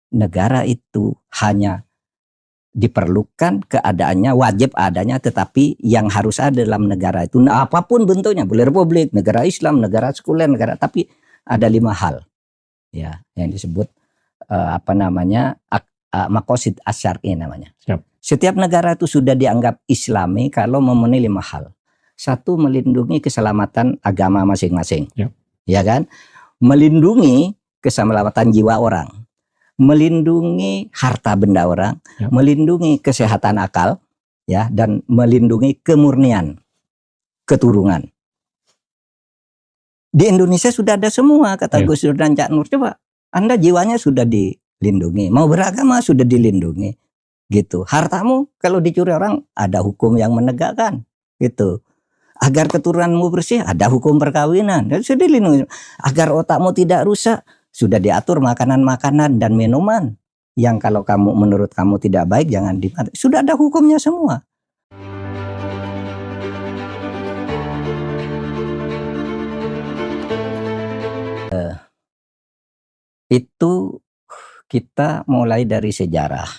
negara itu hanya diperlukan keadaannya, wajib adanya, tetapi yang harus ada dalam negara itu apapun bentuknya, boleh republik, negara Islam, negara sekuler, negara, tapi ada 5 hal ya yang disebut maqasid asyar'i namanya. Siap. Setiap negara itu sudah dianggap Islami kalau memenuhi 5 hal. 1, melindungi keselamatan agama masing-masing. Yep. Ya kan? Melindungi keselamatan jiwa orang, melindungi harta benda orang, Yep. melindungi kesehatan akal, ya, dan melindungi kemurnian keturunan. Di Indonesia sudah ada semua, kata Gus Dur dan Cak Nur. Coba, Anda jiwanya sudah dilindungi, mau beragama sudah dilindungi, gitu. Hartamu kalau dicuri orang ada hukum yang menegakkan, gitu. Agar keturunanmu bersih ada hukum perkawinan, dan sudah dilindungi. Agar otakmu tidak rusak sudah diatur makanan-makanan dan minuman yang kalau kamu menurut kamu tidak baik jangan dimakan. Sudah ada hukumnya semua. Itu kita mulai dari sejarah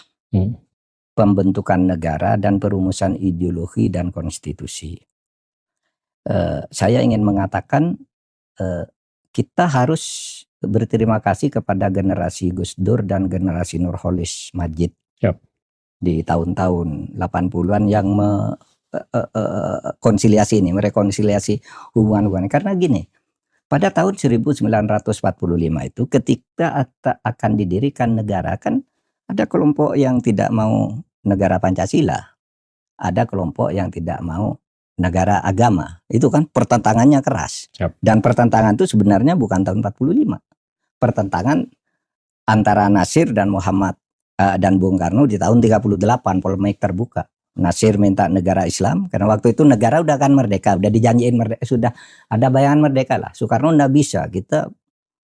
pembentukan negara dan perumusan ideologi dan konstitusi. Saya ingin mengatakan kita harus berterima kasih kepada generasi Gus Dur dan generasi Nurholis Majid di tahun-tahun 80-an yang merekonsiliasi hubungan-hubungan. Karena gini, pada tahun 1945 itu ketika akan didirikan negara, kan ada kelompok yang tidak mau negara Pancasila, ada kelompok yang tidak mau negara agama. Itu kan pertentangannya keras. Dan pertentangan itu sebenarnya bukan tahun 45. Pertentangan antara Nasir dan Muhammad dan Bung Karno di tahun 38, polemik terbuka. Nasir minta negara Islam karena waktu itu negara udah kan merdeka, udah dijanjiin merdeka, sudah ada bayangan merdeka lah. Soekarno enggak bisa, kita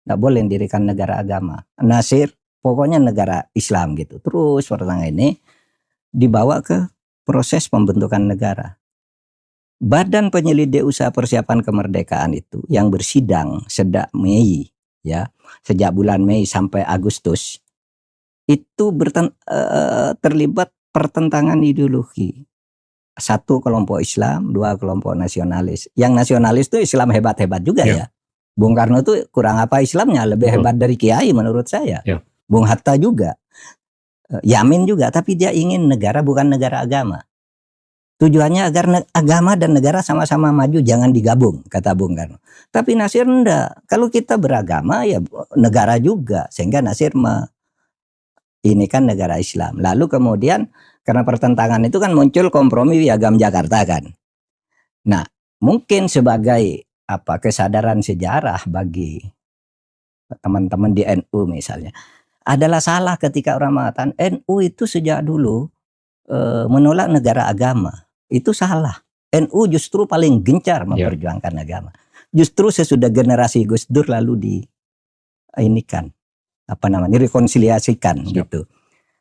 enggak boleh mendirikan negara agama. Nasir pokoknya negara Islam gitu. Terus pertentangan ini dibawa ke proses pembentukan negara. Badan Penyelidik Usaha Persiapan Kemerdekaan itu yang bersidang sejak Mei, ya, sejak bulan Mei sampai Agustus itu terlibat pertentangan ideologi. 1 kelompok Islam, 2 kelompok nasionalis. Yang nasionalis itu Islam hebat-hebat juga ya. Bung Karno itu kurang apa Islamnya, lebih hebat dari Kiai menurut saya. Bung Hatta juga, Yamin juga, tapi dia ingin negara bukan negara agama. Tujuannya agar agama dan negara sama-sama maju, jangan digabung, kata Bung Karno. Tapi Nasir enggak. Kalau kita beragama ya negara juga, sehingga Nasir ini kan negara Islam. Lalu kemudian karena pertentangan itu kan muncul kompromi Piagam Jakarta kan. Nah, mungkin sebagai kesadaran sejarah bagi teman-teman di NU misalnya, adalah salah ketika orang mengatakan NU itu sejak dulu menolak negara agama. Itu salah. NU justru paling gencar memperjuangkan agama. Justru sesudah generasi Gus Dur lalu rekonsiliasikan gitu.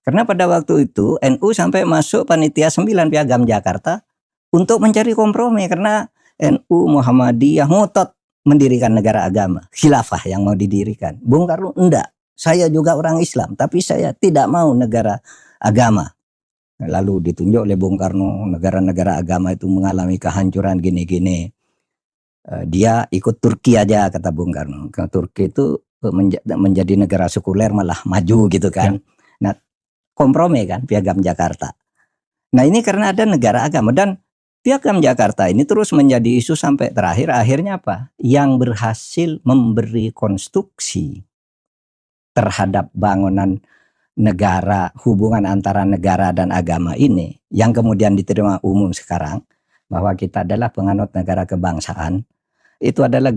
Karena pada waktu itu NU sampai masuk panitia 9 Piagam Jakarta untuk mencari kompromi, karena NU Muhammadiyah ngotot mendirikan negara agama, khilafah yang mau didirikan. Bung Karno enggak. Saya juga orang Islam, tapi saya tidak mau negara agama. Lalu ditunjuk oleh Bung Karno negara-negara agama itu mengalami kehancuran gini-gini. Dia ikut Turki aja, kata Bung Karno. Karena Turki itu menjadi negara sekuler malah maju gitu kan. Nah, kompromi kan Piagam Jakarta. Nah, ini karena ada negara agama, dan Piagam Jakarta ini terus menjadi isu sampai terakhir. Akhirnya apa? Yang berhasil memberi konstruksi terhadap bangunan negara, hubungan antara negara dan agama ini, yang kemudian diterima umum sekarang, bahwa kita adalah penganut negara kebangsaan, itu adalah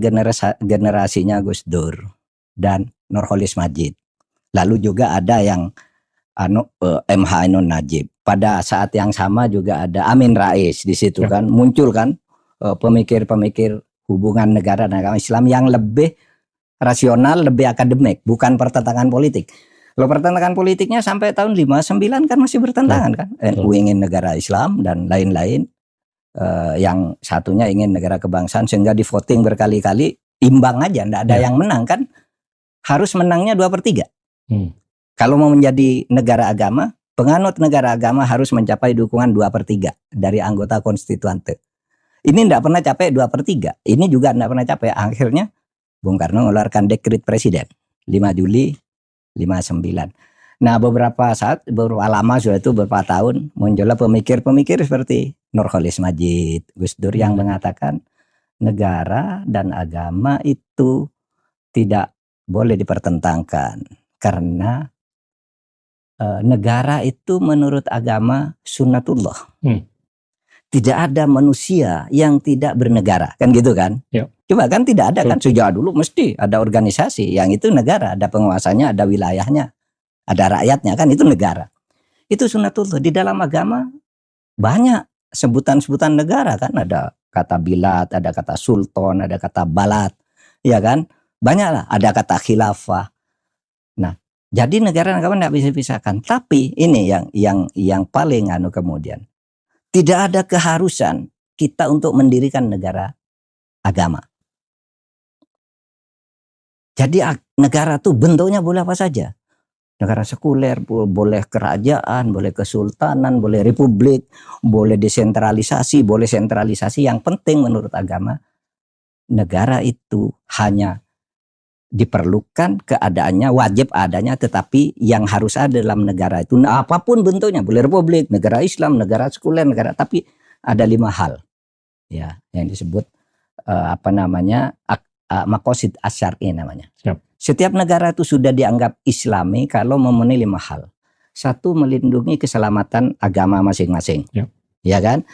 generasinya Gus Dur dan Nurholis Majid. Lalu juga ada yang MH Ainun Najib. Pada saat yang sama juga ada Amin Rais di situ kan, muncul kan pemikir-pemikir hubungan negara dan agama Islam yang lebih rasional, lebih akademik, bukan pertentangan politik. Kalau pertentangan politiknya sampai tahun 59 kan masih bertentangan kan. NU ingin negara Islam dan lain-lain. Yang satunya ingin negara kebangsaan, sehingga di voting berkali-kali imbang aja, enggak ada yang menang kan. Harus menangnya 2/3. Kalau mau menjadi negara agama, penganut negara agama harus mencapai dukungan 2/3 dari anggota konstituante. Ini tidak pernah capai 2/3. Ini juga tidak pernah capai. Akhirnya Bung Karno mengeluarkan dekret presiden 5 Juli 59. Nah, beberapa lama sudah itu, beberapa tahun muncullah pemikir-pemikir seperti Nurcholish Madjid, Gus Dur yang mengatakan negara dan agama itu tidak boleh dipertentangkan karena negara itu menurut agama sunnatullah. Tidak ada manusia yang tidak bernegara, kan gitu kan? Ya. Coba kan tidak ada kan, sejak dulu mesti ada organisasi yang itu negara, ada penguasanya, ada wilayahnya, ada rakyatnya, kan itu negara. Itu sunnatullah. Di dalam agama banyak sebutan-sebutan negara kan, ada kata bilat, ada kata sultan, ada kata balat, ya kan? Banyaklah, ada kata khilafah. Nah, jadi negara dan agama tidak bisa dipisahkan. Tapi ini yang paling kemudian, tidak ada keharusan kita untuk mendirikan negara agama. Jadi negara itu bentuknya boleh apa saja. Negara sekuler, boleh kerajaan, boleh kesultanan, boleh republik, boleh desentralisasi, boleh sentralisasi. Yang penting menurut agama, negara itu hanya diperlukan, keadaannya wajib adanya, tetapi yang harus ada dalam negara itu apapun bentuknya, boleh republik, negara Islam, negara sekuler, negara, tapi ada 5 hal ya yang disebut maqasid asyari namanya. Siap. Setiap negara itu sudah dianggap Islami kalau memenuhi 5 hal. 1, melindungi keselamatan agama masing-masing. Siap. Ya kan?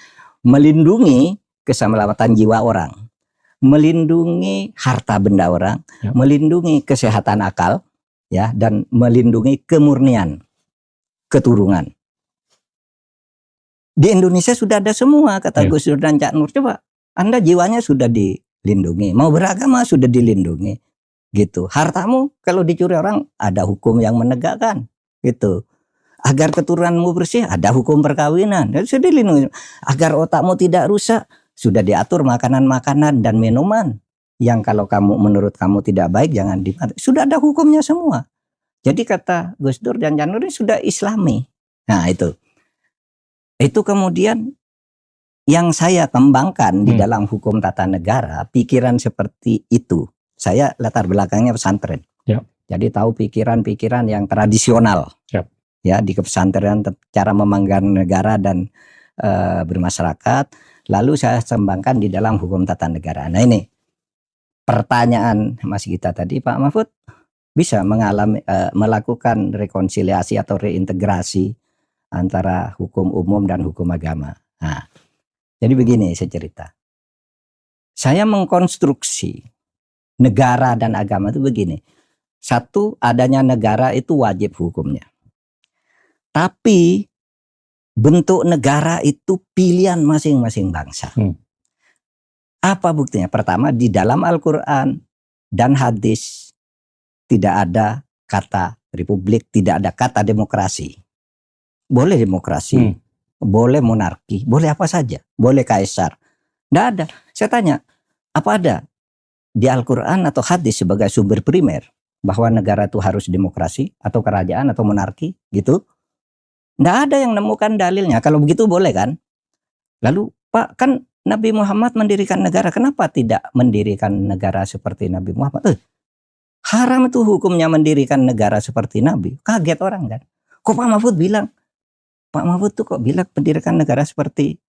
Melindungi keselamatan jiwa orang, melindungi harta benda orang, ya, melindungi kesehatan akal, ya, dan melindungi kemurnian keturunan. Di Indonesia sudah ada semua, kata Gus Dur dan Cak Nur. Coba, Anda jiwanya sudah dilindungi, mau beragama sudah dilindungi, gitu. Hartamu kalau dicuri orang ada hukum yang menegakkan, gitu. Agar keturunanmu bersih ada hukum perkawinan, dan sudah dilindungi. Agar otakmu tidak rusak, sudah diatur makanan-makanan dan minuman yang kalau menurut kamu tidak baik jangan dimakan. Sudah ada hukumnya semua. Jadi kata Gus Dur dan Cak Nur ini sudah Islami. Nah itu kemudian yang saya kembangkan di dalam hukum tata negara, pikiran seperti itu. Saya latar belakangnya pesantren. Ya. Jadi tahu pikiran-pikiran yang tradisional. Ya, di pesantren cara memandang negara dan bermasyarakat. Lalu saya kembangkan di dalam hukum tata negara. Nah ini pertanyaan Mas Gita tadi, Pak Mahfud bisa melakukan rekonsiliasi atau reintegrasi antara hukum umum dan hukum agama. Nah, jadi begini saya cerita. Saya mengkonstruksi negara dan agama itu begini. 1, adanya negara itu wajib hukumnya. Tapi bentuk negara itu pilihan masing-masing bangsa. Apa buktinya? Pertama, di dalam Al-Quran dan hadis tidak ada kata republik, tidak ada kata demokrasi. Boleh demokrasi, boleh monarki, boleh apa saja, boleh kaisar. Tidak ada. Saya tanya, apa ada di Al-Quran atau hadis sebagai sumber primer bahwa negara itu harus demokrasi atau kerajaan atau monarki gitu? Tidak ada yang nemukan dalilnya. Kalau begitu boleh kan? Lalu Pak, kan Nabi Muhammad mendirikan negara. Kenapa tidak mendirikan negara seperti Nabi Muhammad? Haram itu hukumnya mendirikan negara seperti Nabi. Kaget orang kan. Kok Pak Mahfud bilang? Pak Mahfud tuh kok bilang mendirikan negara seperti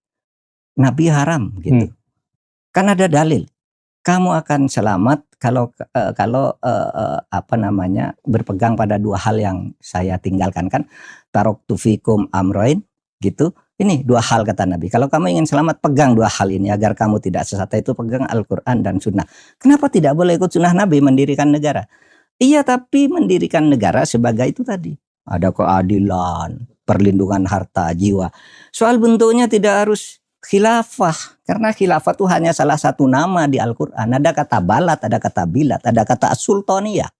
Nabi haram gitu. Kan ada dalil. Kamu akan selamat kalau berpegang pada 2 hal yang saya tinggalkan kan. Taraktu fikum amroin gitu. Ini 2 hal kata Nabi. Kalau kamu ingin selamat, pegang 2 hal ini agar kamu tidak sesat, itu pegang Al-Quran dan Sunnah. Kenapa tidak boleh ikut Sunnah Nabi mendirikan negara? Iya, tapi mendirikan negara sebagai itu tadi. Ada keadilan, perlindungan harta jiwa. Soal bentuknya tidak harus khilafah. Karena khilafah itu hanya salah satu nama di Al-Quran. Ada kata balat, ada kata bilat, ada kata sultaniyah,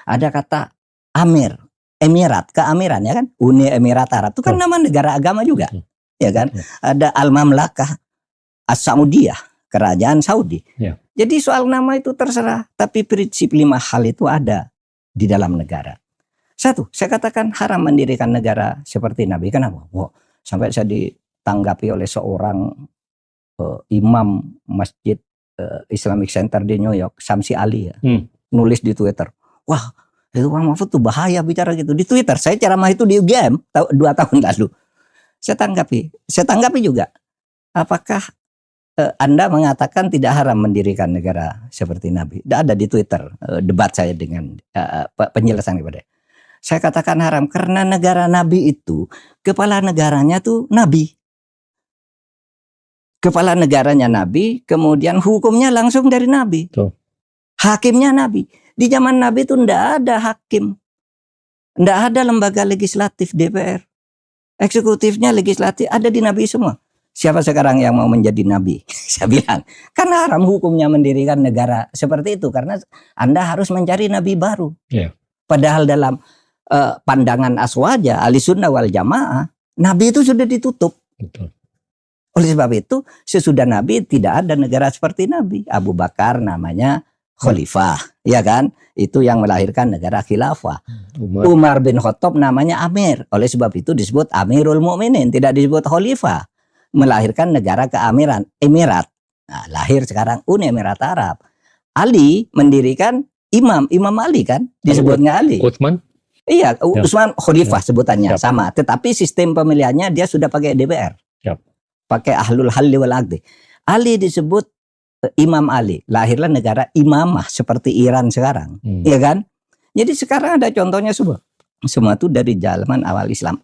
ada kata amir. Emirat, keamiran ya kan, Uni Emirat Arab itu kan nama negara agama juga, ya kan. Ada Al-Mamlakah As-Saudiyah, kerajaan Saudi. Jadi soal nama itu terserah, tapi prinsip 5 hal itu ada di dalam negara. Satu, saya katakan haram mendirikan negara seperti Nabi. Kenapa? Wow, sampai saya ditanggapi oleh seorang imam masjid Islamic Center di New York, Samsi Ali ya, nulis di Twitter. Wah, itu Bang Mahfud tuh bahaya bicara gitu di Twitter. Saya ceramah itu di UGM 2 tahun lalu. Saya tanggapi juga. Apakah Anda mengatakan tidak haram mendirikan negara seperti Nabi? Tidak ada di Twitter debat saya dengan penjelasan kepada. Saya katakan haram karena negara Nabi itu kepala negaranya tuh Nabi. Kepala negaranya Nabi, kemudian hukumnya langsung dari Nabi. Tuh. Hakimnya Nabi. Di zaman Nabi itu tidak ada hakim. Tidak ada lembaga legislatif DPR. Eksekutifnya, legislatif ada di Nabi semua. Siapa sekarang yang mau menjadi Nabi? Saya bilang, karena haram hukumnya mendirikan negara seperti itu. Karena Anda harus mencari Nabi baru. Yeah. Padahal dalam pandangan aswaja, ahli sunnah wal jamaah, Nabi itu sudah ditutup. Betul. Oleh sebab itu, sesudah Nabi tidak ada negara seperti Nabi. Abu Bakar namanya Khalifah, ya kan? Itu yang melahirkan negara khilafah. Umar bin Khattab namanya Amir. Oleh sebab itu disebut Amirul Mukminin, tidak disebut Khalifah. Melahirkan negara keamiran, Emirat. Nah, lahir sekarang Uni Emirat Arab. Ali mendirikan Imam Ali kan? Disebutnya Ali. Utsman? Iya, Utsman Khalifah sebutannya. Siap. Sama. Tetapi sistem pemilihannya dia sudah pakai DPR. Siap. Pakai Ahlul Halli wal Aqdi. Ali disebut Imam Ali, lahirlah negara imamah seperti Iran sekarang, ya kan? Jadi sekarang ada contohnya semua itu dari zaman awal Islam.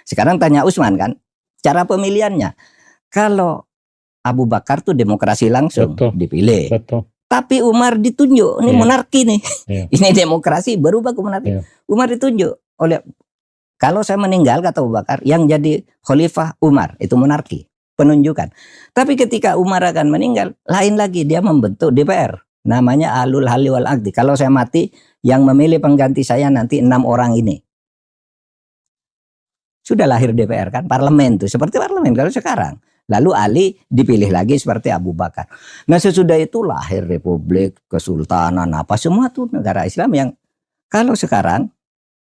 Sekarang tanya Utsman kan, cara pemilihannya. Kalau Abu Bakar tuh demokrasi langsung, betul, dipilih. Betul. Tapi Umar ditunjuk, ini monarki nih, ini demokrasi berubah ke monarki. Umar ditunjuk oleh, kalau saya meninggal kata Abu Bakar, yang jadi khalifah Umar, itu monarki. Penunjukan. Tapi ketika Umar akan meninggal, lain lagi, dia membentuk DPR. Namanya Ahlul Halli wal Aqdi. Kalau saya mati, yang memilih pengganti saya nanti 6 orang ini. Sudah lahir DPR kan, parlemen tuh, seperti parlemen kalau sekarang. Lalu Ali dipilih lagi seperti Abu Bakar. Nah sesudah itu lahir republik, kesultanan, apa semua tuh negara Islam yang kalau sekarang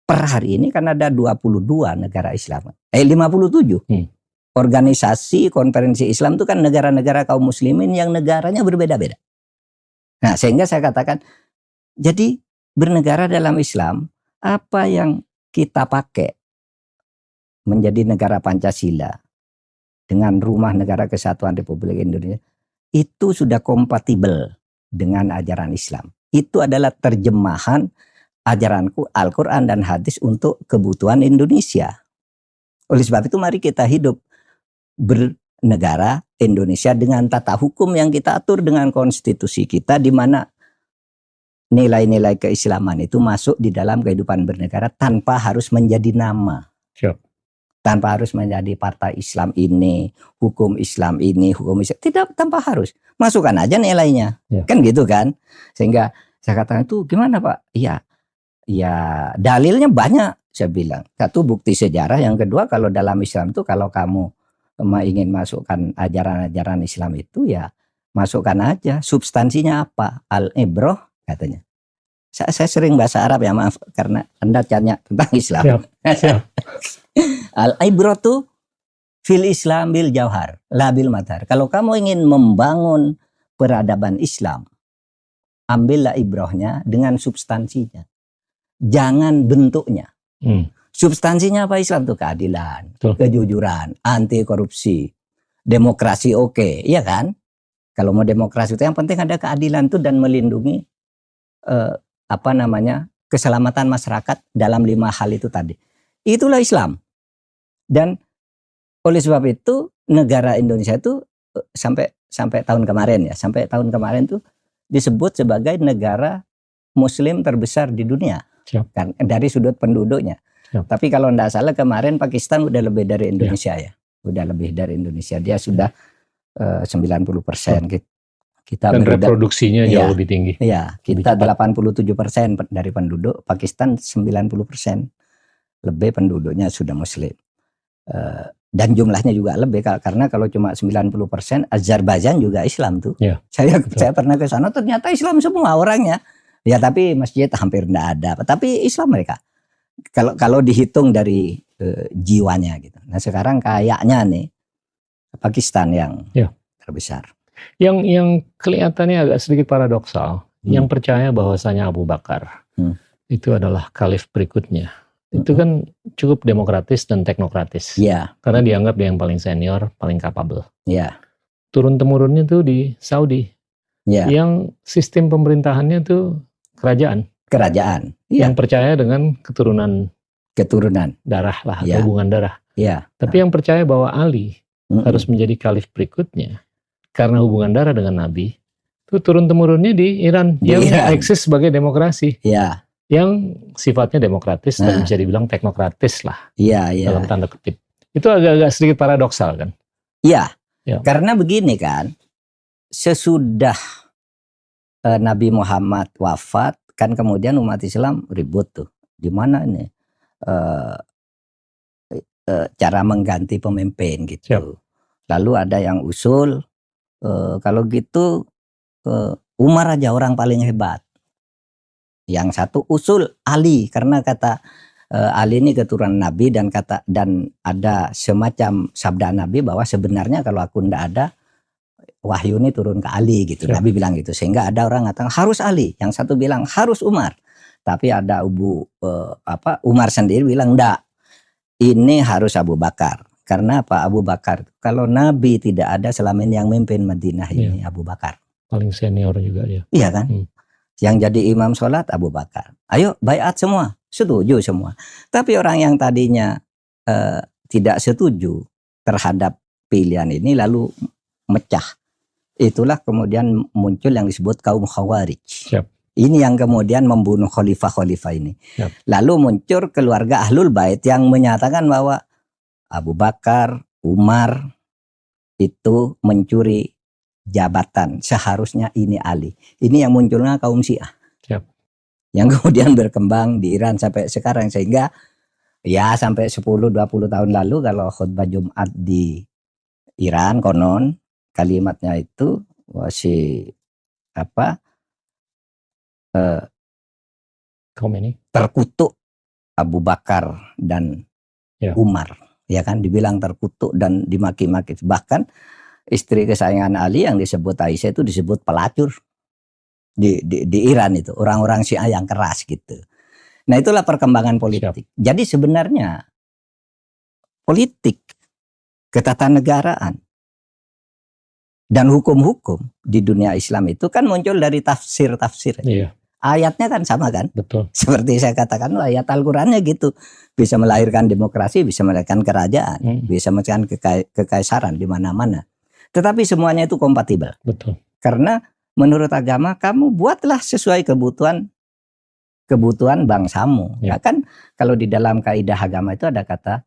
per hari ini kan ada 22 negara Islam. 57. Organisasi konferensi Islam itu kan negara-negara kaum muslimin yang negaranya berbeda-beda. Nah sehingga saya katakan, jadi bernegara dalam Islam, apa yang kita pakai menjadi negara Pancasila dengan Rumah Negara Kesatuan Republik Indonesia, itu sudah kompatibel dengan ajaran Islam. Itu adalah terjemahan ajaranku Al-Quran dan hadis untuk kebutuhan Indonesia. Oleh sebab itu mari kita hidup bernegara Indonesia dengan tata hukum yang kita atur dengan konstitusi kita, di mana nilai-nilai keislaman itu masuk di dalam kehidupan bernegara tanpa harus menjadi nama. Siap. Tanpa harus menjadi partai Islam ini, hukum Islam ini, hukum Islam. Tidak, tanpa harus. Masukkan aja nilainya. Ya. Kan gitu kan. Sehingga saya katakan itu gimana Pak? Ya dalilnya banyak saya bilang. Satu bukti sejarah, yang kedua kalau dalam Islam itu kalau kamu ingin masukkan ajaran-ajaran Islam itu ya masukkan aja. Substansinya apa? Al-ibroh katanya. Saya sering bahasa Arab ya, maaf karena Anda tanya tentang Islam. Siap, siap. Al-ibroh itu fil Islam bil jauhar, la bil madhar. Kalau kamu ingin membangun peradaban Islam, ambillah ibrohnya dengan substansinya. Jangan bentuknya. Substansinya apa Islam itu? Keadilan, kejujuran, anti korupsi, demokrasi oke, iya kan? Kalau mau demokrasi itu yang penting ada keadilan itu dan melindungi keselamatan masyarakat dalam 5 hal itu tadi. Itulah Islam. Dan oleh sebab itu negara Indonesia itu sampai tahun kemarin tuh disebut sebagai negara Muslim terbesar di dunia. Kan, dari sudut penduduknya. Tapi kalau tidak salah kemarin Pakistan udah lebih dari Indonesia ya. Udah lebih dari Indonesia. Dia sudah 90%. Kita dan reproduksinya jauh lebih tinggi. Iya, kita 87% dari penduduk, Pakistan 90%. Lebih penduduknya sudah Muslim. Dan jumlahnya juga lebih karena kalau cuma 90%, Azerbaijan juga Islam tuh. Ya, saya pernah ke sana ternyata Islam semua orangnya. Ya tapi masjid hampir tidak ada, tapi Islam mereka. Kalau dihitung dari jiwanya gitu. Nah sekarang kayaknya nih Pakistan yang Ya. terbesar. Yang kelihatannya agak sedikit paradoksal, yang percaya bahwasanya Abu Bakar itu adalah khalif berikutnya. Itu kan cukup demokratis dan teknokratis. Iya. Karena dianggap dia yang paling senior, paling capable. Iya. Turun-temurunnya tuh di Saudi. Iya. Yang sistem pemerintahannya tuh kerajaan. Kerajaan. Iya. Yang percaya dengan keturunan darah lah, atau hubungan darah. Iya. Tapi yang percaya bahwa Ali harus menjadi khalif berikutnya karena hubungan darah dengan Nabi, itu turun-temurunnya di Iran yang eksis sebagai demokrasi. Iya. Yang sifatnya demokratis dan bisa dibilang teknokratis lah. Iya. Dalam tanda kutip. Itu agak-agak sedikit paradoksal kan? Iya. Karena begini kan, sesudah Nabi Muhammad wafat, kan kemudian umat Islam ribut tuh. Di mana ini cara mengganti pemimpin gitu. Lalu ada yang usul, kalau gitu Umar aja orang paling hebat. Yang satu usul Ali, karena kata Ali ini keturunan Nabi, dan ada semacam sabda Nabi bahwa sebenarnya kalau aku ndak ada, wahyu ini turun ke Ali gitu. Nabi bilang gitu, sehingga ada orang mengatakan harus Ali, yang satu bilang harus Umar, tapi ada Umar sendiri bilang ndak, ini harus Abu Bakar. Karena apa? Abu Bakar, kalau Nabi tidak ada selama ini yang memimpin Madinah ini Abu Bakar. Paling senior juga dia. Iya kan? Yang jadi imam sholat Abu Bakar. Ayo baiat semua, setuju semua. Tapi orang yang tadinya tidak setuju terhadap pilihan ini lalu mecah. Itulah kemudian muncul yang disebut kaum Khawarij. Ini yang kemudian membunuh khalifah-khalifah ini. Lalu muncul keluarga Ahlul Bait yang menyatakan bahwa Abu Bakar, Umar itu mencuri jabatan, seharusnya ini Ali. Ini yang munculnya kaum Syiah. Yang kemudian berkembang di Iran sampai sekarang, sehingga ya sampai 10-20 tahun lalu kalau khutbah Jumat di Iran konon kalimatnya itu terkutuk Abu Bakar dan Umar, ya kan, dibilang terkutuk dan dimaki-maki. Bahkan istri kesayangan Ali yang disebut Aisyah itu disebut pelacur di Iran, itu orang-orang Syiah yang keras gitu. Nah itulah perkembangan politik. Jadi sebenarnya politik, ketatanegaraan dan hukum-hukum di dunia Islam itu kan muncul dari tafsir-tafsir. Ayatnya kan sama kan? Betul. Seperti saya katakan, ayat Al-Qurannya gitu. Bisa melahirkan demokrasi, bisa melahirkan kerajaan, bisa melahirkan kekaisaran di mana-mana. Tetapi semuanya itu kompatibel. Betul. Karena menurut agama kamu buatlah sesuai kebutuhan bangsamu. Ya kan, kalau di dalam kaidah agama itu ada kata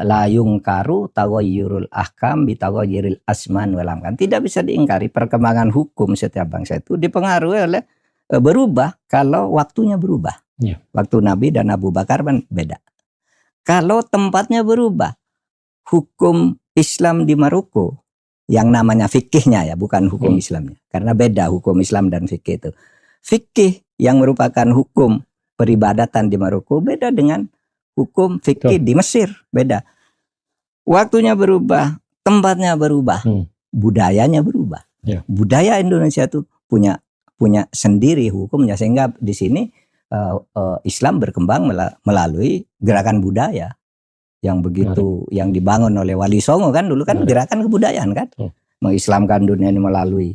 la yungkaru taghayyurul ahkam bi taghayyuril asman wal amkan. Tidak bisa diingkari perkembangan hukum setiap bangsa itu dipengaruhi oleh berubah kalau waktunya berubah. Waktu Nabi dan Abu Bakar kan beda. Kalau tempatnya berubah, hukum Islam di Maroko yang namanya fikihnya ya, bukan hukum Islamnya, karena beda hukum Islam dan fikih itu. Fikih yang merupakan hukum peribadatan di Maroko beda dengan hukum fikih di Mesir, beda. Waktunya berubah, tempatnya berubah, budayanya berubah. Budaya Indonesia itu punya sendiri hukumnya, sehingga di sini Islam berkembang melalui gerakan budaya yang begitu yang dibangun oleh Wali Songo kan dulu kan gerakan kebudayaan kan, mengislamkan dunia ini melalui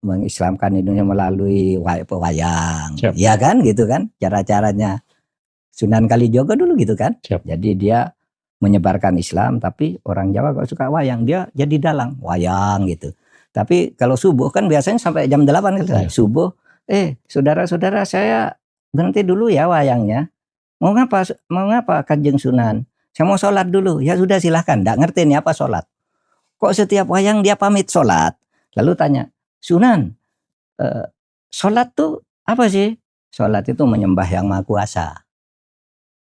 mengislamkan Indonesia melalui wayang, ya kan gitu kan, cara-caranya Sunan Kalijogo dulu gitu kan. Jadi dia menyebarkan Islam, tapi orang Jawa kalau suka wayang dia jadi dalang wayang gitu. Tapi kalau subuh kan biasanya sampai jam 8 kan subuh, saudara-saudara saya berhenti dulu ya wayangnya. Mau ngapa Kanjeng Sunan? Saya mau sholat dulu. Ya sudah silahkan. Nggak ngerti nih apa sholat. Kok setiap wayang dia pamit sholat? Lalu tanya, Sunan, sholat tuh apa sih? Sholat itu menyembah yang Maha Kuasa.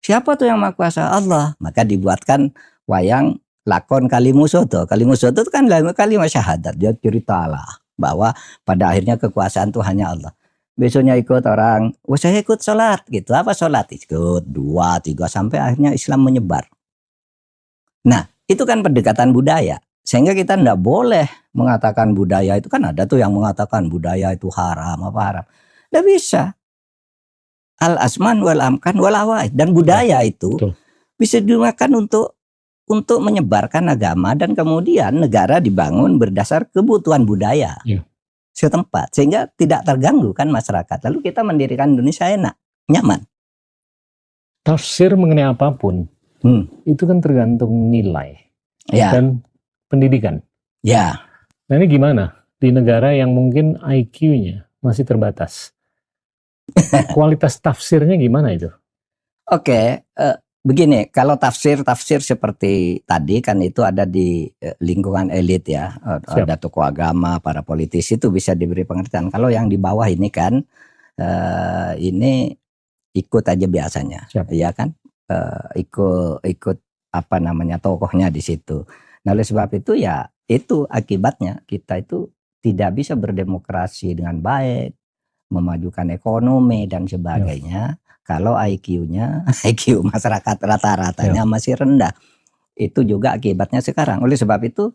Siapa tuh yang Maha Kuasa? Allah. Maka dibuatkan wayang lakon Kalimusoto. Kalimusoto itu kan kalimat syahadat. Dia ceritalah bahwa pada akhirnya kekuasaan itu hanya Allah. besoknya ikut orang, wah saya ikut sholat gitu. Apa sholat? Ikut 2, 3 sampai akhirnya Islam menyebar. Nah, itu kan pendekatan budaya. Sehingga kita tidak boleh mengatakan budaya itu, kan ada tuh yang mengatakan budaya itu haram, apa haram. Tidak bisa. Al-asman wal amkan wal awaid. Dan budaya itu Betul. bisa digunakan untuk menyebarkan agama, dan kemudian negara dibangun berdasar kebutuhan budaya setempat, sehingga tidak terganggu kan masyarakat. Lalu kita mendirikan Indonesia enak, nyaman. Tafsir mengenai apapun itu kan tergantung nilai dan pendidikan. Ya. Nah ini gimana di negara yang mungkin IQ-nya masih terbatas? Kualitas tafsirnya gimana itu? Oke, begini, kalau tafsir seperti tadi kan itu ada di lingkungan elit ya, ada tokoh agama, para politisi, itu bisa diberi pengertian. Kalau yang di bawah ini kan ini ikut aja biasanya, ya kan, ikut apa namanya tokohnya di situ. Nah oleh sebab itu ya itu akibatnya kita itu tidak bisa berdemokrasi dengan baik, memajukan ekonomi dan sebagainya. Kalau IQ masyarakat rata-ratanya masih rendah. Itu juga akibatnya sekarang. Oleh sebab itu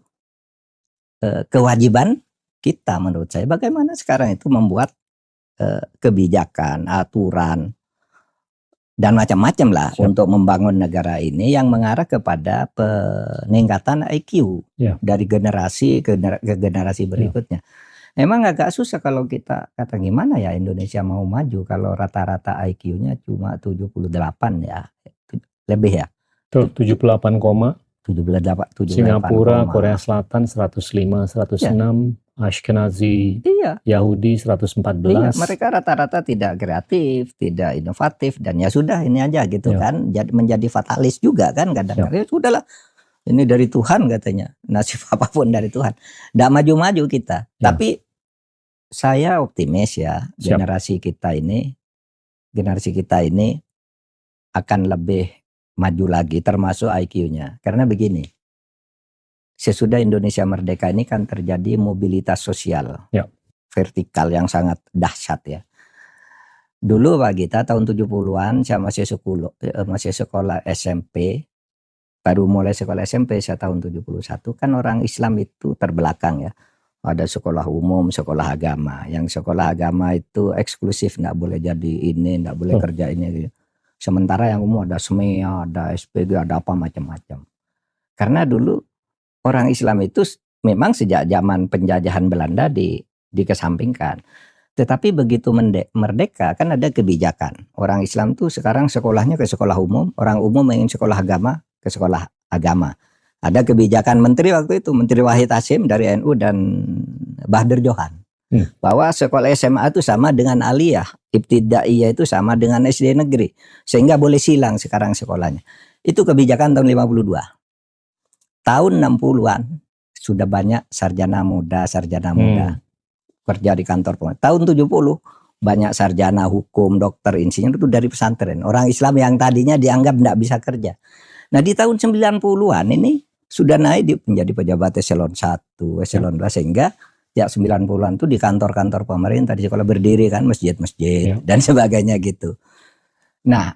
kewajiban kita menurut saya bagaimana sekarang itu membuat kebijakan, aturan dan macam-macam lah untuk membangun negara ini yang mengarah kepada peningkatan IQ dari generasi ke generasi berikutnya. Emang agak susah kalau kita kata gimana ya Indonesia mau maju kalau rata-rata IQ-nya cuma 78 ya. Lebih ya. 78, 78. Singapura, Korea Selatan 105, 106, Ashkenazi, Yahudi 114. Iya, mereka rata-rata tidak kreatif, tidak inovatif, dan ya sudah ini aja gitu kan. Jadi menjadi fatalis juga kan kadang-kadang. Ya sudahlah. Ini dari Tuhan katanya. Nasib apapun dari Tuhan. Tidak maju-maju kita. Tapi saya optimis ya generasi kita ini akan lebih maju lagi termasuk IQ-nya. Karena begini, sesudah Indonesia merdeka ini kan terjadi mobilitas sosial vertikal yang sangat dahsyat ya. Dulu Pak Gita tahun 70-an saya masih sekolah SMP, baru mulai sekolah SMP saya tahun 71, kan orang Islam itu terbelakang ya. Ada sekolah umum, sekolah agama. Yang sekolah agama itu eksklusif, nggak boleh jadi ini, nggak boleh kerja ini. Sementara yang umum ada SMEA, ada SPG, ada apa macam-macam. Karena dulu orang Islam itu memang sejak zaman penjajahan Belanda dikesampingkan. Tetapi begitu merdeka kan ada kebijakan. Orang Islam tuh sekarang sekolahnya ke sekolah umum, orang umum ingin sekolah agama ke sekolah agama. Ada kebijakan menteri waktu itu, Menteri Wahid Hasyim dari NU dan Bahdir Johan. Bahwa sekolah SMA itu sama dengan aliyah, ibtidaiyah itu sama dengan SD negeri. Sehingga boleh silang sekarang sekolahnya. Itu kebijakan tahun 52. Tahun 60-an sudah banyak sarjana muda kerja di kantor pemerintah. Tahun 70 banyak sarjana hukum, dokter, insinyur itu dari pesantren. Orang Islam yang tadinya dianggap tidak bisa kerja. Nah di tahun 90-an ini sudah naik menjadi pejabat eselon 1, eselon 2, sehingga ya 90-an itu di kantor-kantor pemerintah, di sekolah berdiri kan masjid-masjid dan sebagainya gitu. Nah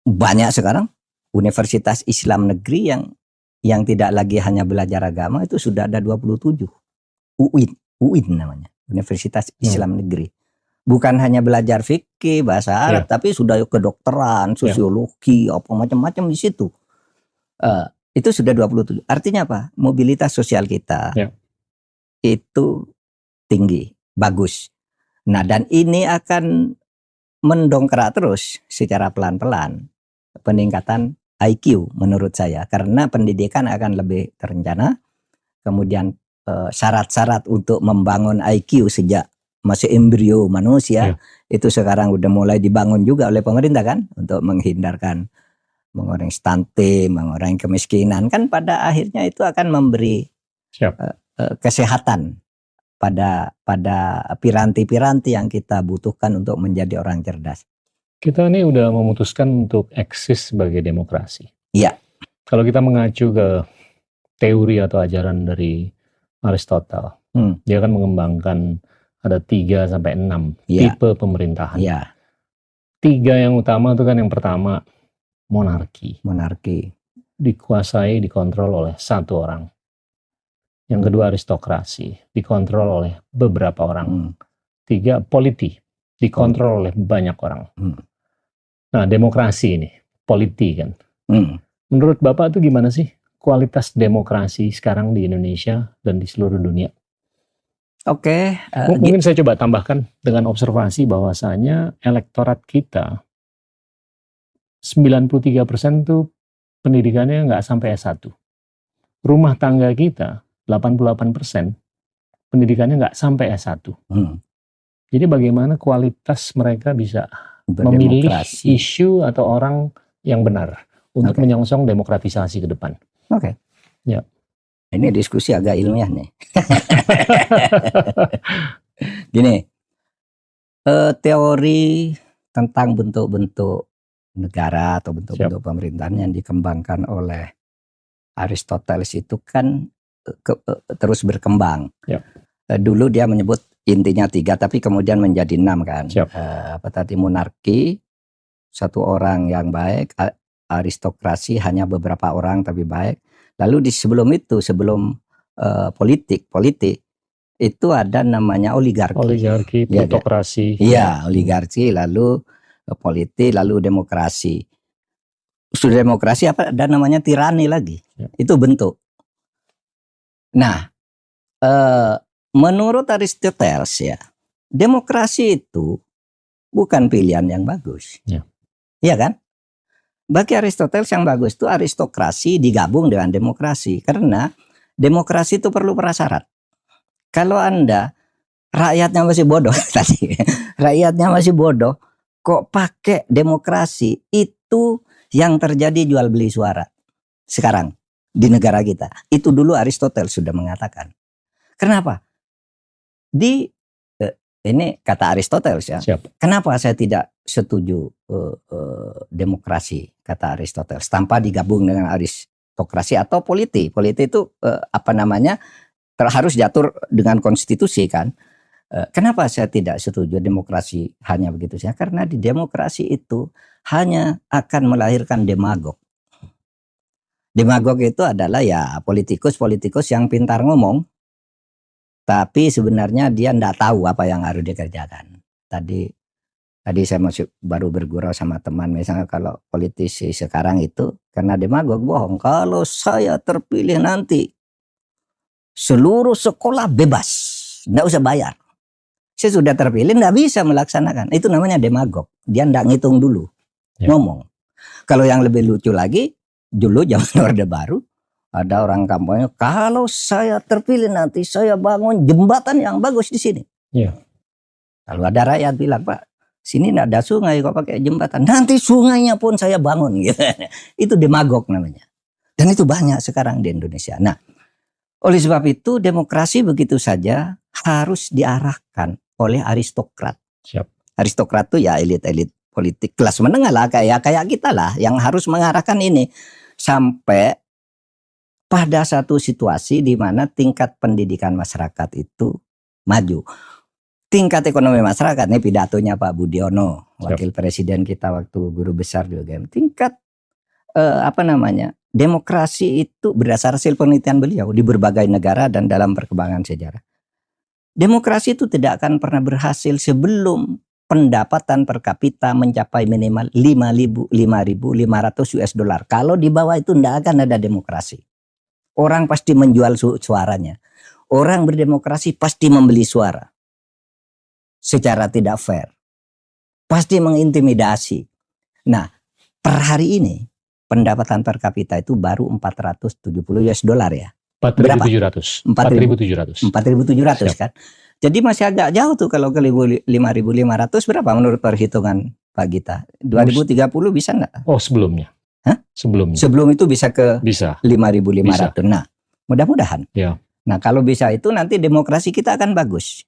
banyak sekarang universitas Islam negeri yang tidak lagi hanya belajar agama, itu sudah ada 27 UIN namanya, Universitas Islam Negeri. Bukan hanya belajar fikih, bahasa Arab, tapi sudah kedokteran, sosiologi, apa macam-macam di situ. Itu sudah 27. Artinya apa? Mobilitas sosial kita itu tinggi, bagus. Nah, dan ini akan mendongkrak terus secara pelan-pelan peningkatan IQ menurut saya, karena pendidikan akan lebih terencana. Kemudian syarat-syarat untuk membangun IQ sejak masih embrio manusia itu sekarang udah mulai dibangun juga oleh pemerintah kan, untuk mengurangi stunting, mengurangi kemiskinan, kan pada akhirnya itu akan memberi kesehatan pada piranti-piranti yang kita butuhkan untuk menjadi orang cerdas. Kita ini udah memutuskan untuk eksis sebagai demokrasi. Iya. Kalau kita mengacu ke teori atau ajaran dari Aristotle, dia kan mengembangkan ada 3 sampai 6 Ya. tipe pemerintahan. Ya, 3 yang utama itu kan, yang pertama monarki, monarki. dikuasai, dikontrol oleh satu orang. Yang kedua aristokrasi, dikontrol oleh beberapa orang. 3 politi, dikontrol oleh banyak orang. Nah, demokrasi ini, politi kan. Menurut Bapak itu gimana sih kualitas demokrasi sekarang di Indonesia dan di seluruh dunia? Oke, Mungkin saya coba tambahkan dengan observasi bahwasanya elektorat kita 93% tuh pendidikannya nggak sampai S1. Rumah tangga kita 88% pendidikannya nggak sampai S1. Jadi bagaimana kualitas mereka bisa memilih isu atau orang yang benar untuk menyongsong demokratisasi ke depan? Oke. Ya. Ini diskusi agak ilmiah nih. Gini, teori tentang bentuk-bentuk negara atau bentuk-bentuk pemerintahan yang dikembangkan oleh Aristoteles itu kan terus berkembang. Dulu dia menyebut intinya 3, tapi kemudian menjadi 6 kan. Apa tadi, monarki, satu orang yang baik, aristokrasi hanya beberapa orang tapi baik. Lalu di sebelum itu, sebelum politik itu ada namanya oligarki, plutokrasi. Iya, oligarki, lalu politik, lalu demokrasi. Sudah demokrasi apa? Ada namanya tirani lagi. Itu bentuk. Nah, menurut Aristoteles ya, demokrasi itu bukan pilihan yang bagus. Iya kan? Bagi Aristoteles yang bagus itu aristokrasi digabung dengan demokrasi. Karena demokrasi itu perlu prasyarat. Kalau Anda rakyatnya masih bodoh tadi, rakyatnya masih bodoh, kok pakai demokrasi? Itu yang terjadi jual beli suara sekarang di negara kita. Itu dulu Aristoteles sudah mengatakan. Kenapa? Ini kata Aristoteles ya. Kenapa saya tidak setuju demokrasi, kata Aristoteles, tanpa digabung dengan aristokrasi atau politik. Politik itu harus diatur dengan konstitusi kan. Kenapa saya tidak setuju demokrasi hanya begitu saja? Karena di demokrasi itu hanya akan melahirkan demagog. Demagog itu adalah ya politikus yang pintar ngomong, tapi sebenarnya dia tidak tahu apa yang harus dikerjakan. Tadi saya baru bergurau sama teman, misalnya kalau politisi sekarang itu karena demagog bohong, kalau saya terpilih nanti seluruh sekolah bebas, tidak usah bayar. Saya sudah terpilih, tidak bisa melaksanakan. Itu namanya demagog. Dia tidak ngitung dulu, ngomong. Kalau yang lebih lucu lagi, dulu zaman Orde Baru ada orang kampanye, kalau saya terpilih nanti saya bangun jembatan yang bagus di sini. Lalu ada rakyat bilang, Pak, sini tidak ada sungai kok pakai jembatan. Nanti sungainya pun saya bangun. Gitu. Itu demagog namanya. Dan itu banyak sekarang di Indonesia. Nah, oleh sebab itu demokrasi begitu saja harus diarahkan oleh aristokrat. Aristokrat itu ya elit-elit politik kelas menengah lah, kayak kita lah yang harus mengarahkan ini sampai pada satu situasi di mana tingkat pendidikan masyarakat itu maju. Tingkat ekonomi masyarakat, ini pidatonya Pak Budiono, wakil presiden kita waktu guru besar juga. Tingkat demokrasi itu berdasar hasil penelitian beliau di berbagai negara dan dalam perkembangan sejarah. Demokrasi itu tidak akan pernah berhasil sebelum pendapatan per kapita mencapai minimal 5.500 US dollar. Kalau di bawah itu tidak akan ada demokrasi. Orang pasti menjual suaranya. Orang berdemokrasi pasti membeli suara secara tidak fair. Pasti mengintimidasi. Nah, per hari ini pendapatan per kapita itu baru 470 US dollar ya. 4.700. 4.700 kan. Jadi masih agak jauh tuh kalau ke 5.500 berapa menurut perhitungan Pak Gita? 2030 bisa enggak? Oh, sebelumnya. Hah? Sebelum itu bisa ke 5.500. Nah, mudah-mudahan. Ya. Nah, kalau bisa itu nanti demokrasi kita akan bagus.